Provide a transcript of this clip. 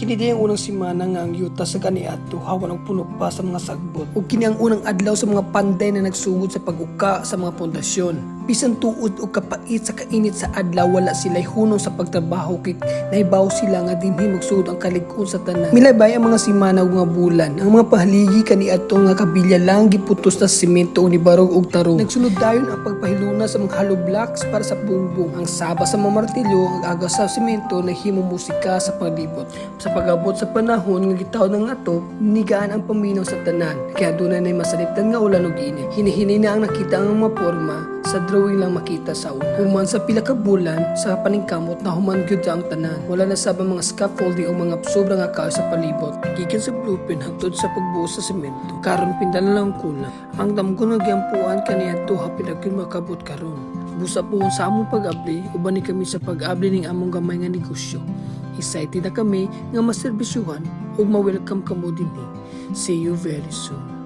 Kini di ang unang simana nga ang yuta sa kaniadto hawa ng puno pa sa mga sagbot. Ug kini ang unang adlaw sa mga panday na nagsugod sa pag-uka sa mga pundasyon. Bisan tuod o kapait sa kainit sa adlaw, wala sila'y hunong sa pagtrabaho kay nahibaw sila nga dinhi magsugod ang kalig-on sa tanan. Milabay ang mga simana ug mga bulan. Ang mga pahaligi kaniadto nga kabilya lang giputos sa semento ni barog ug tarong. Nagsunod dayon ang pagpahiluna sa mga hollow blocks para sa bumbong. Ang saba sa mga martilyo, ang aga sa semento naghimo musika sa paglibot. Sa pag-abot sa panahon nga gitawd ng atop, nigaan ang paminaw sa tanan. Kaya dunay nay masaliptan nga ulan ug init. Hinihinay na ang nakita ang mga porma sa drawing lang makita sa una. Human sa pila ka bulan sa paningkamot na human gyud ang tanan. Wala na sabang mga scaffolding o mga sobrang akaw sa palibot. Gikan sa blueprint hangtod sa pagbuo sa semento. Karon pindala lang kulang. Ang damgon nga giampuan kaniadto hapit gyud makabot karon. Busa po sa among pag-abli, uban ni kami sa pag-abli ning among gamay nga negosyo. Excited na kami nga maserbisyuhan ug ma-welcome kamo dinhi. See you very soon.